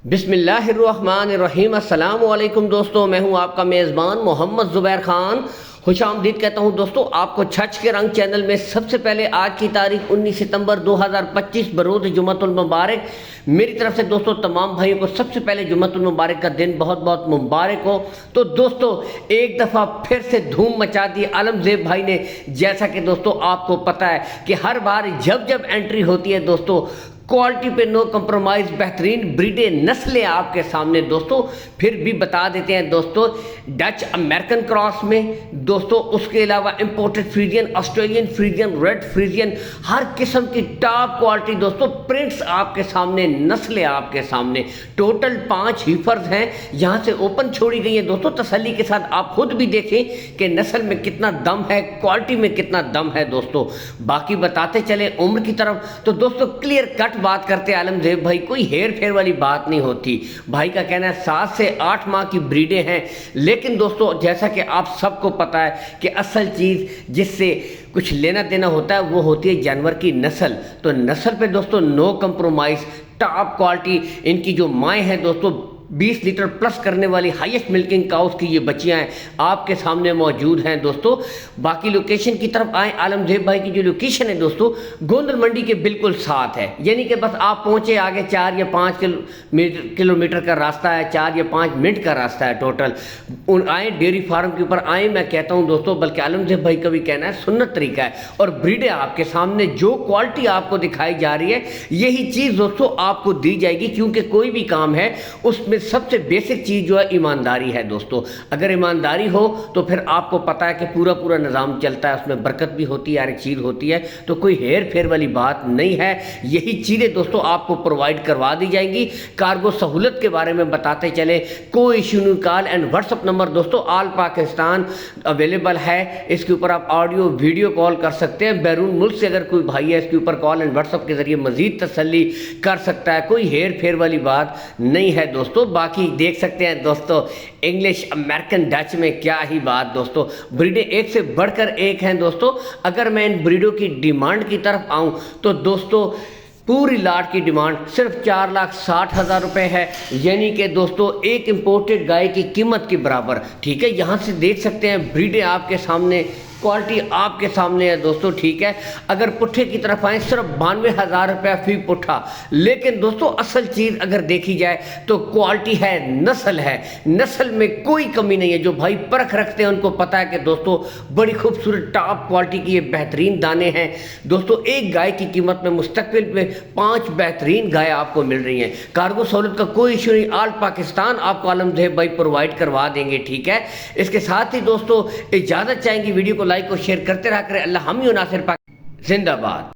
बिस्मिल्लाहिर्रहमानिर्रहीम। अस्सलाम वालेकुम दोस्तों, मैं हूं आपका मेज़बान मोहम्मद ज़ुबैर ख़ान। खुश आमदीद कहता हूं दोस्तों आपको छछ के रंग चैनल में। सबसे पहले आज की तारीख 19 सितंबर 2025 बरोज़ जुम्मतुल मुबारक। मेरी तरफ से दोस्तों तमाम भाइयों को सबसे पहले जुम्मतुल मुबारक का दिन बहुत बहुत मुबारक हो। तो दोस्तों एक दफ़ा फिर से धूम मचा दी आलमज़ेब भाई ने। जैसा कि दोस्तों आपको पता है कि हर बार जब जब एंट्री होती है दोस्तों क्वालिटी पे नो कंप्रोमाइज़, बेहतरीन ब्रीडे नस्लें आपके सामने दोस्तों। फिर भी बता देते हैं दोस्तों, डच अमेरिकन क्रॉस में दोस्तों, उसके अलावा imported Friesian, Australian Friesian, red Friesian, हर किस्म की टॉप क्वालिटी दोस्तों, प्रिंट्स आपके सामने, नस्लें आपके सामने। टोटल 5 हीफर्स हैं, यहाँ से ओपन छोड़ी गई है दोस्तों। तसल्ली के साथ आप खुद भी देखें कि नस्ल में कितना दम है, क्वालिटी में कितना दम है दोस्तों। बाकी बताते चले उम्र की तरफ तो दोस्तों क्लियर कट बात करते हैं आलमज़ेब भाई, कोई हेर फेर वाली बात नहीं होती। भाई का कहना है 7 से 8 माह की ब्रीडे हैं। लेकिन दोस्तों जैसा कि आप सबको पता है कि असल चीज़ जिससे कुछ लेना देना होता है वो होती है जानवर की नस्ल। तो नस्ल पे दोस्तों नो कंप्रोमाइज़, टॉप क्वालिटी। इनकी जो माएँ हैं दोस्तों 20 लीटर प्लस करने वाली हाईएस्ट मिल्किंग काउस की ये बच्चियां हैं आपके सामने मौजूद हैं दोस्तों। बाकी लोकेशन की तरफ आए, आलमज़ेब भाई की जो लोकेशन है दोस्तों गोंदल मंडी के बिल्कुल साथ है। यानी कि बस आप पहुंचे, आगे 4 या 5 किलोमीटर का रास्ता है, 4 या 5 मिनट का रास्ता है टोटल। आए डेयरी फार्म के ऊपर आए, मैं कहता हूँ दोस्तों, बल्कि आलमज़ेब भाई का भी कहना है सुन्नत तरीका है। और ब्रीडे आपके सामने, जो क्वालिटी आपको दिखाई जा रही है यही चीज़ दोस्तों आपको दी जाएगी। क्योंकि कोई भी काम है उसमें सबसे बेसिक चीज़ जो है ईमानदारी है दोस्तों। अगर ईमानदारी हो तो फिर आपको पता है कि पूरा पूरा निज़ाम चलता है, उसमें बरकत भी होती है, हर एक चीज़ होती है। तो कोई हेर फेर वाली बात नहीं है, यही चीज़ें दोस्तों आपको प्रोवाइड करवा दी जाएंगी। कार्गो सहूलत के बारे में बताते चले, कोई इशू नहीं। कॉल एंड व्हाट्सअप नंबर दोस्तों ऑल पाकिस्तान अवेलेबल है। इसके ऊपर आप ऑडियो वीडियो कॉल कर सकते हैं। बैरून मुल्क से अगर कोई भाई है इसके ऊपर कॉल एंड व्हाट्सअप के ज़रिए मज़ीद तसल्ली कर सकता है। कोई हेर फेर वाली बात नहीं है दोस्तों। बाकी देख सकते हैं दोस्तों इंग्लिश, अमेरिकन, डच में क्या ही बात दोस्तों, ब्रीडें एक से बढ़कर एक हैं दोस्तों। अगर मैं इन ब्रीडों की डिमांड की तरफ आऊं तो दोस्तों पूरी लाट की डिमांड सिर्फ 4,60,000 रुपये है। यानी कि दोस्तों एक इंपोर्टेड गाय की कीमत के बराबर। ठीक है, यहाँ से देख सकते हैं ब्रीडें आपके सामने, क्वालिटी आपके सामने है दोस्तों। ठीक है, अगर पुट्ठे की तरफ आए सिर्फ 92,000 रुपया फी पुट्ठा। लेकिन दोस्तों असल चीज़ अगर देखी जाए तो क्वालिटी है, नस्ल है, नस्ल में कोई कमी नहीं है। जो भाई परख रखते हैं उनको पता है कि दोस्तों बड़ी खूबसूरत टॉप क्वालिटी की ये बेहतरीन दाने हैं दोस्तों। एक गाय की कीमत में मुस्तकबिल में 5 बेहतरीन गाय आपको मिल रही हैं। कार्गो सहूलत का कोई इशू नहीं, ऑल पाकिस्तान आपको आलमज़ेब भाई प्रोवाइड करवा देंगे। ठीक है, इसके साथ ही दोस्तों इजाज़त चाहेंगी, वीडियो को लाइक और शेयर करते रहा करें। अल्लाह हम नासिर पाक जिंदाबाद।